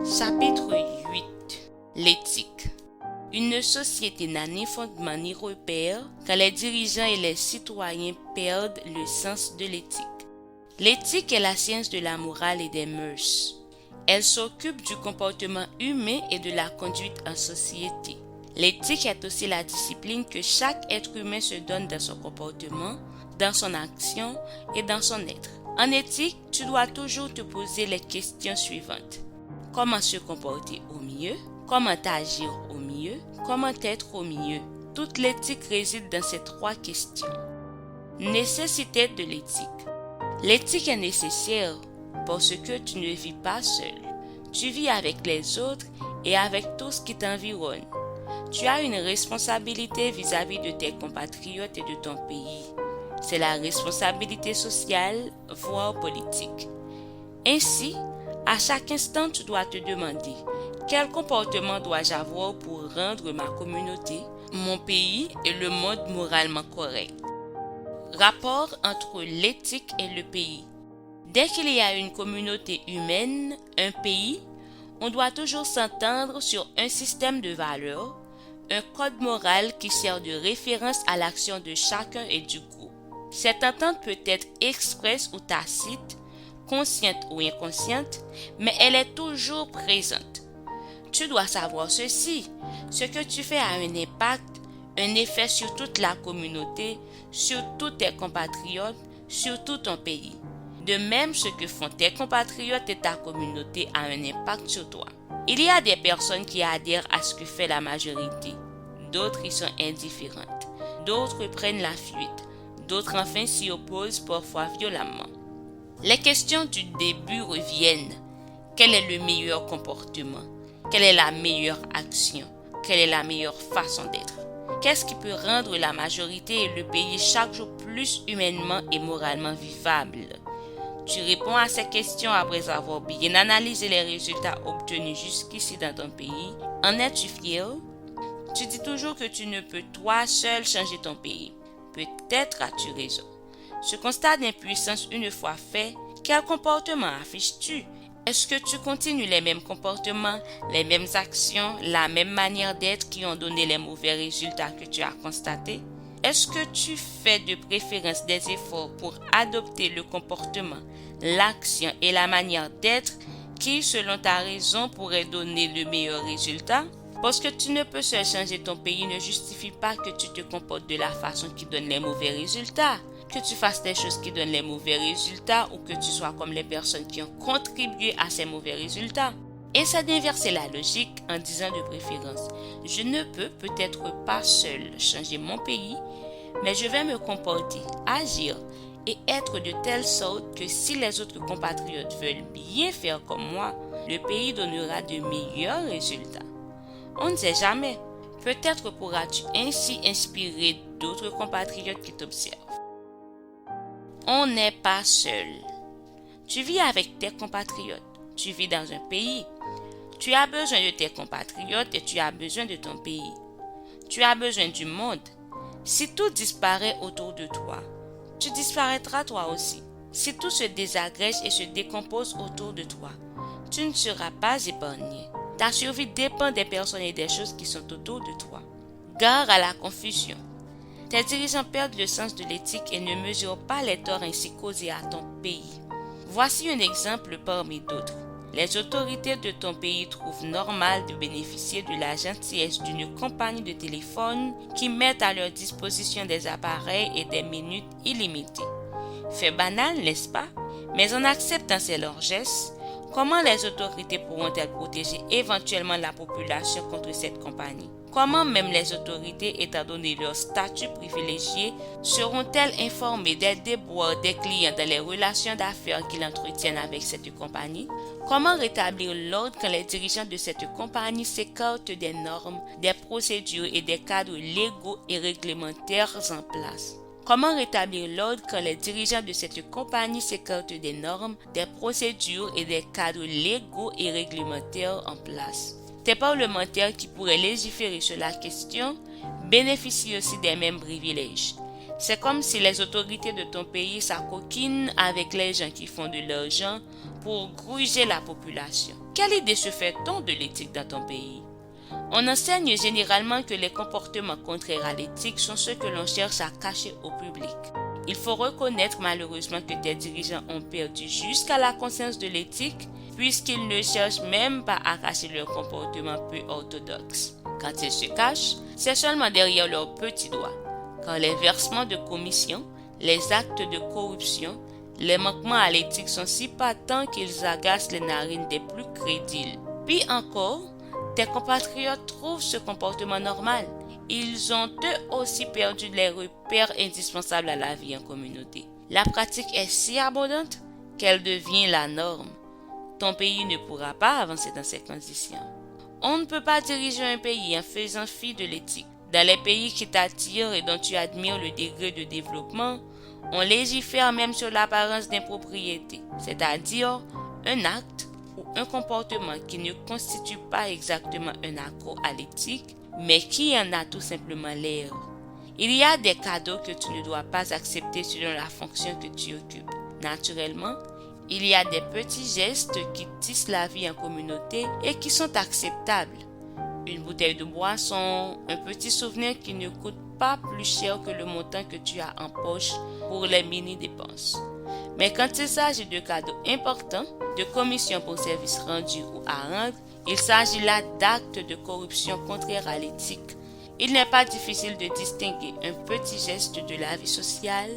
Chapitre 8. L'éthique. Une société n'a ni fondement ni repère quand les dirigeants et les citoyens perdent le sens de l'éthique. L'éthique est la science de la morale et des mœurs. Elle s'occupe du comportement humain et de la conduite en société. L'éthique est aussi la discipline que chaque être humain se donne dans son comportement, dans son action et dans son être. En éthique, tu dois toujours te poser les questions suivantes. Comment se comporter au mieux? Comment agir au mieux? Comment être au mieux? Toute l'éthique réside dans ces trois questions. Nécessité de l'éthique. L'éthique est nécessaire parce que tu ne vis pas seul. Tu vis avec les autres et avec tout ce qui t'environne. Tu as une responsabilité vis-à-vis de tes compatriotes et de ton pays. C'est la responsabilité sociale, voire politique. Ainsi, à chaque instant, tu dois te demander quel comportement dois-je avoir pour rendre ma communauté, mon pays et le monde moralement correct. Rapport entre l'éthique et le pays. Dès qu'il y a une communauté humaine, un pays, on doit toujours s'entendre sur un système de valeurs, un code moral qui sert de référence à l'action de chacun et du groupe. Cette entente peut être expresse ou tacite, consciente ou inconsciente, mais elle est toujours présente. Tu dois savoir ceci, ce que tu fais a un impact, un effet sur toute la communauté, sur tous tes compatriotes, sur tout ton pays. De même, ce que font tes compatriotes et ta communauté a un impact sur toi. Il y a des personnes qui adhèrent à ce que fait la majorité, d'autres y sont indifférentes, d'autres prennent la fuite, d'autres enfin s'y opposent parfois violemment. Les questions du début reviennent. Quel est le meilleur comportement? Quelle est la meilleure action? Quelle est la meilleure façon d'être? Qu'est-ce qui peut rendre la majorité et le pays chaque jour plus humainement et moralement vivables? Tu réponds à ces questions après avoir bien analysé les résultats obtenus jusqu'ici dans ton pays. En es-tu fier? Tu dis toujours que tu ne peux toi seul changer ton pays. Peut-être as-tu raison. Ce constat d'impuissance une fois fait, quel comportement affiches-tu? Est-ce que tu continues les mêmes comportements, les mêmes actions, la même manière d'être qui ont donné les mauvais résultats que tu as constatés? Est-ce que tu fais de préférence des efforts pour adopter le comportement, l'action et la manière d'être qui, selon ta raison, pourraient donner le meilleur résultat? Parce que tu ne peux seul changer ton pays ne justifie pas que tu te comportes de la façon qui donne les mauvais résultats, que tu fasses des choses qui donnent les mauvais résultats ou que tu sois comme les personnes qui ont contribué à ces mauvais résultats. Et ça d'inverser la logique en disant de préférence, je ne peux peut-être pas seul changer mon pays, mais je vais me comporter, agir et être de telle sorte que si les autres compatriotes veulent bien faire comme moi, le pays donnera de meilleurs résultats. On ne sait jamais. Peut-être pourras-tu ainsi inspirer d'autres compatriotes qui t'observent. On n'est pas seul. Tu vis avec tes compatriotes. Tu vis dans un pays. Tu as besoin de tes compatriotes et tu as besoin de ton pays. Tu as besoin du monde. Si tout disparaît autour de toi, tu disparaîtras toi aussi. Si tout se désagrège et se décompose autour de toi, tu ne seras pas épargné. Ta survie dépend des personnes et des choses qui sont autour de toi. Gare à la confusion. Tes dirigeants perdent le sens de l'éthique et ne mesurent pas les torts ainsi causés à ton pays. Voici un exemple parmi d'autres. Les autorités de ton pays trouvent normal de bénéficier de la gentillesse d'une compagnie de téléphone qui met à leur disposition des appareils et des minutes illimitées. Fait banal, n'est-ce pas? Mais en acceptant ces largesses, comment les autorités pourront-elles protéger éventuellement la population contre cette compagnie? Comment même les autorités, étant donné leur statut privilégié, seront-elles informées des déboires des clients dans les relations d'affaires qu'ils entretiennent avec cette compagnie? Comment rétablir l'ordre quand les dirigeants de cette compagnie s'écartent des normes, des procédures et des cadres légaux et réglementaires en place? Comment rétablir l'ordre quand les dirigeants de cette compagnie s'écartent des normes, des procédures et des cadres légaux et réglementaires en place? Tes parlementaires qui pourraient légiférer sur la question bénéficient aussi des mêmes privilèges. C'est comme si les autorités de ton pays s'acoquinent avec les gens qui font de l'argent pour gruger la population. Quelle idée se fait-on de l'éthique dans ton pays? On enseigne généralement que les comportements contraires à l'éthique sont ceux que l'on cherche à cacher au public. Il faut reconnaître malheureusement que tes dirigeants ont perdu jusqu'à la conscience de l'éthique puisqu'ils ne cherchent même pas à cacher leur comportement peu orthodoxe. Quand ils se cachent, c'est seulement derrière leurs petits doigts, car les versements de commission, les actes de corruption, les manquements à l'éthique sont si patents qu'ils agacent les narines des plus crédules. Puis encore, tes compatriotes trouvent ce comportement normal. Ils ont eux aussi perdu les repères indispensables à la vie en communauté. La pratique est si abondante qu'elle devient la norme. Ton pays ne pourra pas avancer dans ces conditions. On ne peut pas diriger un pays en faisant fi de l'éthique. Dans les pays qui t'attirent et dont tu admires le degré de développement, on légifère même sur l'apparence d'impropriété, c'est-à-dire un acte ou un comportement qui ne constitue pas exactement un accord à l'éthique, mais qui en a tout simplement l'air. Il y a des cadeaux que tu ne dois pas accepter selon la fonction que tu occupes. Naturellement, il y a des petits gestes qui tissent la vie en communauté et qui sont acceptables. Une bouteille de boisson, un petit souvenir qui ne coûte pas plus cher que le montant que tu as en poche pour les mini-dépenses. Mais quand il s'agit de cadeaux importants, de commissions pour services rendus ou à rendre, il s'agit là d'actes de corruption contraires à l'éthique. Il n'est pas difficile de distinguer un petit geste de la vie sociale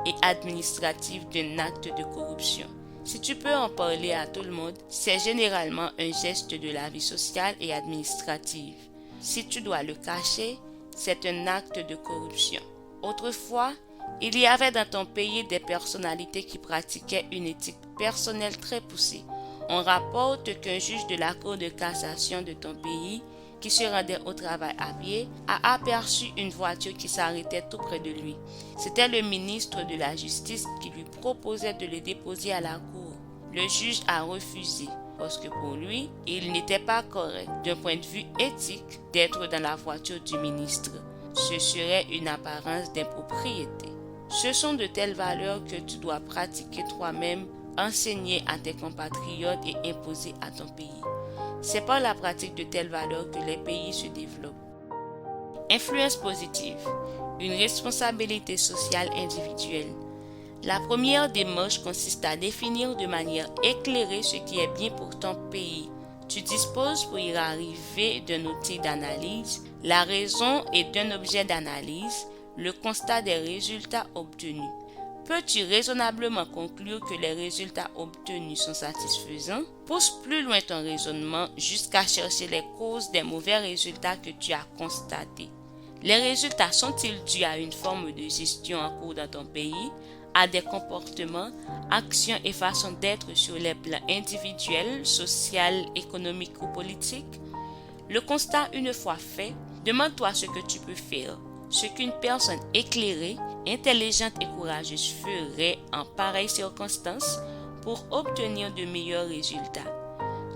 et administrative d'un acte de corruption. Si tu peux en parler à tout le monde, c'est généralement un geste de la vie sociale et administrative. Si tu dois le cacher, c'est un acte de corruption. Autrefois, il y avait dans ton pays des personnalités qui pratiquaient une éthique personnelle très poussée. On rapporte qu'un juge de la Cour de cassation de ton pays, qui se rendait au travail à pied, a aperçu une voiture qui s'arrêtait tout près de lui. C'était le ministre de la Justice qui lui proposait de le déposer à la cour. Le juge a refusé parce que pour lui, il n'était pas correct d'un point de vue éthique d'être dans la voiture du ministre. Ce serait une apparence d'impropriété. Ce sont de telles valeurs que tu dois pratiquer toi-même, enseigner à tes compatriotes et imposer à ton pays. C'est par la pratique de telles valeurs que les pays se développent. Influence positive, une responsabilité sociale individuelle. La première démarche consiste à définir de manière éclairée ce qui est bien pour ton pays. Tu disposes pour y arriver d'un outil d'analyse, la raison et d'un objet d'analyse, le constat des résultats obtenus. Peux-tu raisonnablement conclure que les résultats obtenus sont satisfaisants? Pousse plus loin ton raisonnement jusqu'à chercher les causes des mauvais résultats que tu as constatés. Les résultats sont-ils dus à une forme de gestion en cours dans ton pays, à des comportements, actions et façons d'être sur les plans individuels, social, économique ou politique? Le constat une fois fait, demande-toi ce que tu peux faire, ce qu'une personne éclairée, intelligente et courageuse ferait en pareille circonstance pour obtenir de meilleurs résultats.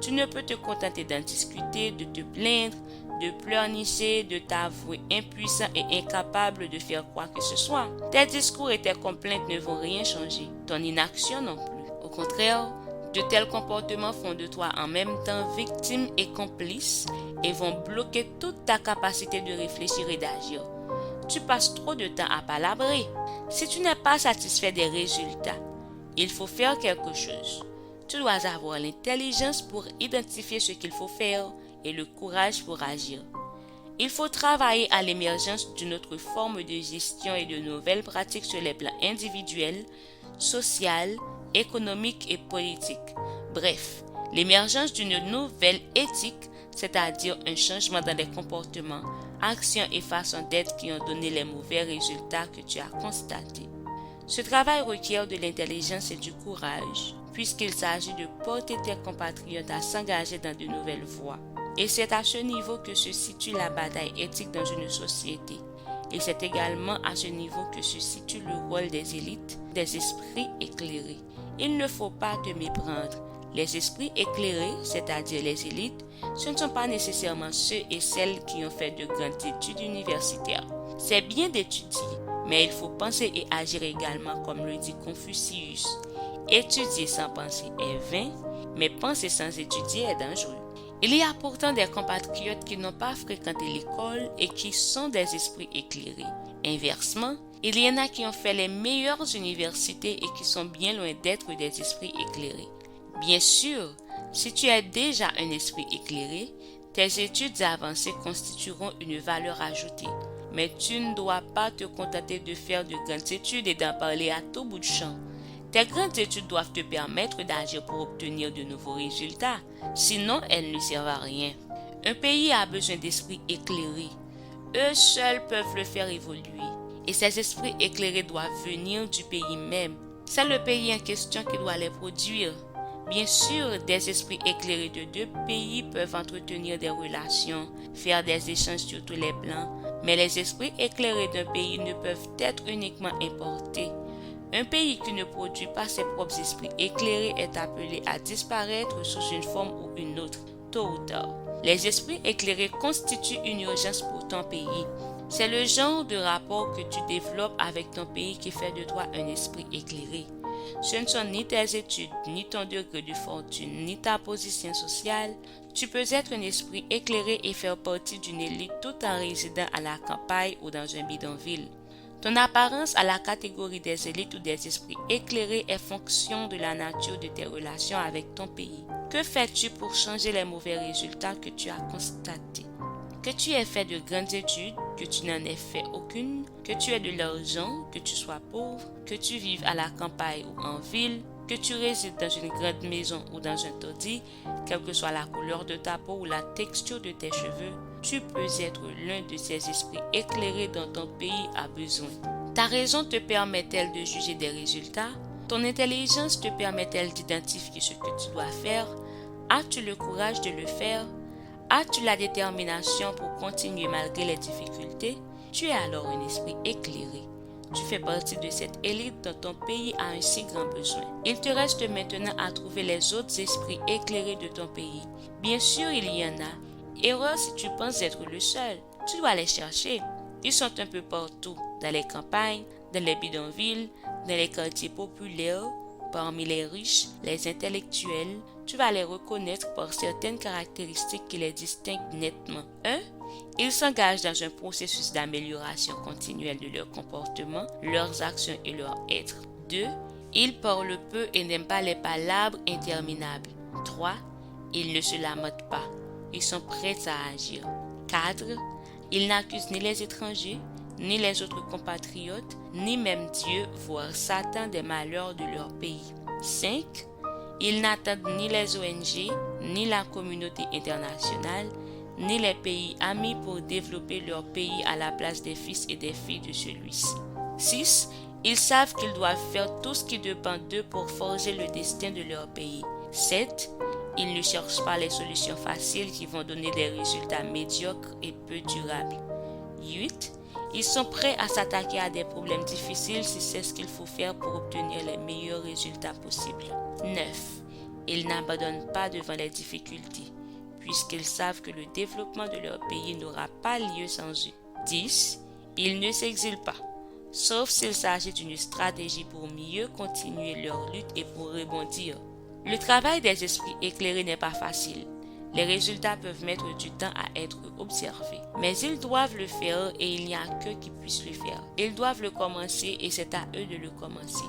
Tu ne peux te contenter d'en discuter, de te plaindre, de pleurnicher, de t'avouer impuissant et incapable de faire quoi que ce soit. Tes discours et tes complaintes ne vont rien changer, ton inaction non plus. Au contraire, de tels comportements font de toi en même temps victime et complice et vont bloquer toute ta capacité de réfléchir et d'agir. Tu passes trop de temps à palabrer. Si tu n'es pas satisfait des résultats, il faut faire quelque chose. Tu dois avoir l'intelligence pour identifier ce qu'il faut faire et le courage pour agir. Il faut travailler à l'émergence d'une autre forme de gestion et de nouvelles pratiques sur les plans individuels, social, économique et politique. Bref, l'émergence d'une nouvelle éthique, c'est-à-dire un changement dans les comportements, actions et façons d'être qui ont donné les mauvais résultats que tu as constatés. Ce travail requiert de l'intelligence et du courage, puisqu'il s'agit de porter tes compatriotes à s'engager dans de nouvelles voies. Et c'est à ce niveau que se situe la bataille éthique dans une société. Et c'est également à ce niveau que se situe le rôle des élites, des esprits éclairés. Il ne faut pas te méprendre. Les esprits éclairés, c'est-à-dire les élites, ce ne sont pas nécessairement ceux et celles qui ont fait de grandes études universitaires. C'est bien d'étudier, Mais il faut penser et agir également comme le dit Confucius. Étudier sans penser est vain, mais penser sans étudier est dangereux. Il y a pourtant des compatriotes qui n'ont pas fréquenté l'école et qui sont des esprits éclairés. Inversement, il y en a qui ont fait les meilleures universités et qui sont bien loin d'être des esprits éclairés. Bien sûr, si tu es déjà un esprit éclairé, tes études avancées constitueront une valeur ajoutée. Mais tu ne dois pas te contenter de faire de grandes études et d'en parler à tout bout de champ. Tes grandes études doivent te permettre d'agir pour obtenir de nouveaux résultats, sinon elles ne servent à rien. Un pays a besoin d'esprits éclairés. Eux seuls peuvent le faire évoluer. Et ces esprits éclairés doivent venir du pays même. C'est le pays en question qui doit les produire. Bien sûr, des esprits éclairés de deux pays peuvent entretenir des relations, faire des échanges sur tous les plans, mais les esprits éclairés d'un pays ne peuvent être uniquement importés. Un pays qui ne produit pas ses propres esprits éclairés est appelé à disparaître sous une forme ou une autre, tôt ou tard. Les esprits éclairés constituent une urgence pour ton pays. C'est le genre de rapport que tu développes avec ton pays qui fait de toi un esprit éclairé. Ce ne sont ni tes études, ni ton degré de fortune, ni ta position sociale. Tu peux être un esprit éclairé et faire partie d'une élite tout en résidant à la campagne ou dans un bidonville. Ton apparence à la catégorie des élites ou des esprits éclairés est fonction de la nature de tes relations avec ton pays. Que fais-tu pour changer les mauvais résultats que tu as constatés? Que tu aies fait de grandes études, que tu n'en aies fait aucune, que tu aies de l'argent, que tu sois pauvre, que tu vives à la campagne ou en ville, que tu résides dans une grande maison ou dans un taudis, quelle que soit la couleur de ta peau ou la texture de tes cheveux, tu peux être l'un de ces esprits éclairés dont ton pays a besoin. Ta raison te permet-elle de juger des résultats? Ton intelligence te permet-elle d'identifier ce que tu dois faire? As-tu le courage de le faire? As-tu la détermination pour continuer malgré les difficultés? Tu es alors un esprit éclairé. Tu fais partie de cette élite dont ton pays a un si grand besoin. Il te reste maintenant à trouver les autres esprits éclairés de ton pays. Bien sûr, il y en a. Erreur si tu penses être le seul. Tu dois les chercher. Ils sont un peu partout, dans les campagnes, dans les bidonvilles, dans les quartiers populaires, parmi les riches, les intellectuels. Tu vas les reconnaître par certaines caractéristiques qui les distinguent nettement. 1. Ils s'engagent dans un processus d'amélioration continuelle de leur comportement, leurs actions et leur être. 2. Ils parlent peu et n'aiment pas les palabres interminables. 3. Ils ne se lamentent pas. Ils sont prêts à agir. 4. Ils n'accusent ni les étrangers, ni les autres compatriotes, ni même Dieu, voire Satan des malheurs de leur pays. 5. Ils n'attendent ni les ONG, ni la communauté internationale, ni les pays amis pour développer leur pays à la place des fils et des filles de celui-ci. 6. Ils savent qu'ils doivent faire tout ce qui dépend d'eux pour forger le destin de leur pays. 7. Ils ne cherchent pas les solutions faciles qui vont donner des résultats médiocres et peu durables. 8. Ils sont prêts à s'attaquer à des problèmes difficiles si c'est ce qu'il faut faire pour obtenir les meilleurs résultats possibles. 9. Ils n'abandonnent pas devant les difficultés, puisqu'ils savent que le développement de leur pays n'aura pas lieu sans eux. 10. Ils ne s'exilent pas, sauf s'il s'agit d'une stratégie pour mieux continuer leur lutte et pour rebondir. Le travail des esprits éclairés n'est pas facile. Les résultats peuvent mettre du temps à être observés. Mais ils doivent le faire et il n'y a qu'eux qui puissent le faire. Ils doivent le commencer et c'est à eux de le commencer.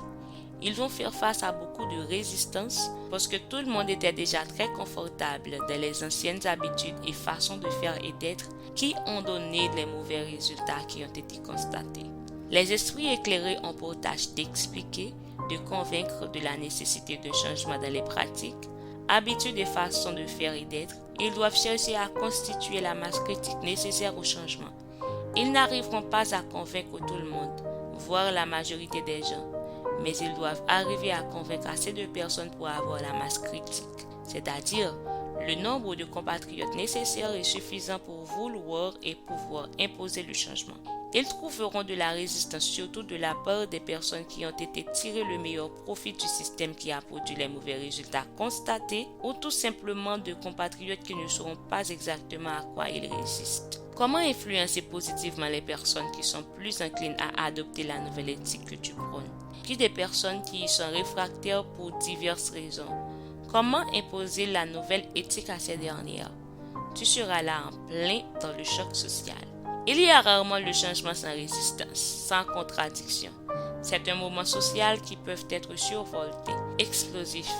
Ils vont faire face à beaucoup de résistance parce que tout le monde était déjà très confortable dans les anciennes habitudes et façons de faire et d'être qui ont donné les mauvais résultats qui ont été constatés. Les esprits éclairés ont pour tâche d'expliquer, de convaincre de la nécessité de changement dans les pratiques, habitudes et façons de faire et d'être. Ils doivent chercher à constituer la masse critique nécessaire au changement. Ils n'arriveront pas à convaincre tout le monde, voire la majorité des gens, mais ils doivent arriver à convaincre assez de personnes pour avoir la masse critique, c'est-à-dire le nombre de compatriotes nécessaires et suffisant pour vouloir et pouvoir imposer le changement. Ils trouveront de la résistance surtout de la part des personnes qui ont été tirées le meilleur profit du système qui a produit les mauvais résultats constatés ou tout simplement de compatriotes qui ne sauront pas exactement à quoi ils résistent. Comment influencer positivement les personnes qui sont plus enclines à adopter la nouvelle éthique que tu prônes, puis des personnes qui y sont réfractaires pour diverses raisons? Comment imposer la nouvelle éthique à ces dernières? Tu seras là en plein dans le choc social. Il y a rarement le changement sans résistance, sans contradiction. C'est un moment social qui peut être survolté, explosif,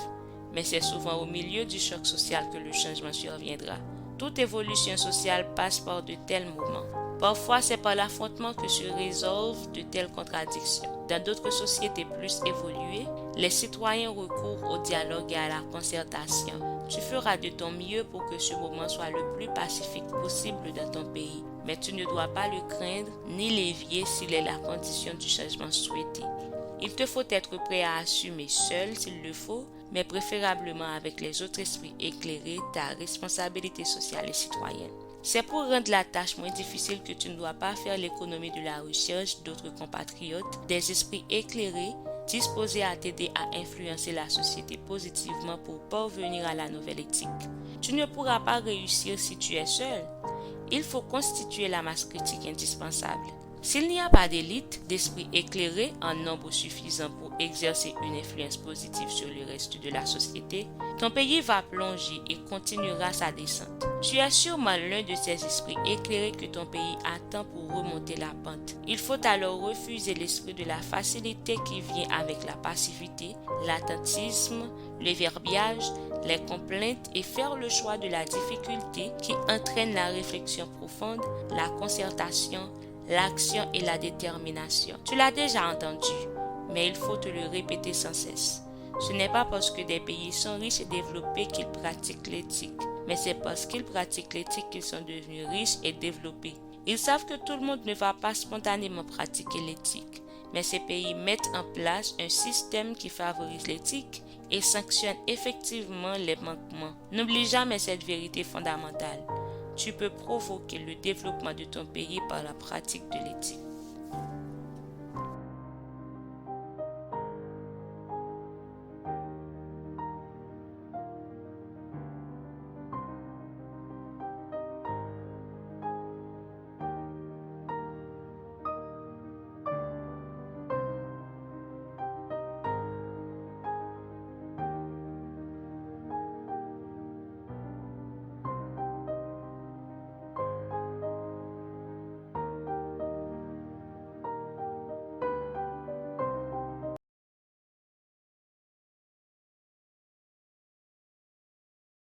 mais c'est souvent au milieu du choc social que le changement surviendra. Toute évolution sociale passe par de tels moments. Parfois, c'est par l'affrontement que se résolvent de telles contradictions. Dans d'autres sociétés plus évoluées, les citoyens recourent au dialogue et à la concertation. Tu feras de ton mieux pour que ce moment soit le plus pacifique possible dans ton pays, mais tu ne dois pas le craindre ni l'évier s'il est la condition du changement souhaité. Il te faut être prêt à assumer seul s'il le faut, mais préférablement avec les autres esprits éclairés, ta responsabilité sociale et citoyenne. C'est pour rendre la tâche moins difficile que tu ne dois pas faire l'économie de la recherche d'autres compatriotes, des esprits éclairés, disposés à t'aider à influencer la société positivement pour parvenir à la nouvelle éthique. Tu ne pourras pas réussir si tu es seul. Il faut constituer la masse critique indispensable. S'il n'y a pas d'élite, d'esprit éclairé en nombre suffisant pour exercer une influence positive sur le reste de la société, ton pays va plonger et continuera sa descente. Tu es sûrement l'un de ces esprits éclairés que ton pays attend pour remonter la pente. Il faut alors refuser l'esprit de la facilité qui vient avec la passivité, l'attentisme, le verbiage, les complaintes et faire le choix de la difficulté qui entraîne la réflexion profonde, la concertation, l'action et la détermination. Tu l'as déjà entendu, mais il faut te le répéter sans cesse. Ce n'est pas parce que des pays sont riches et développés qu'ils pratiquent l'éthique, mais c'est parce qu'ils pratiquent l'éthique qu'ils sont devenus riches et développés. Ils savent que tout le monde ne va pas spontanément pratiquer l'éthique, mais ces pays mettent en place un système qui favorise l'éthique et sanctionne effectivement les manquements. N'oublie jamais cette vérité fondamentale. Tu peux provoquer le développement de ton pays par la pratique de l'éthique.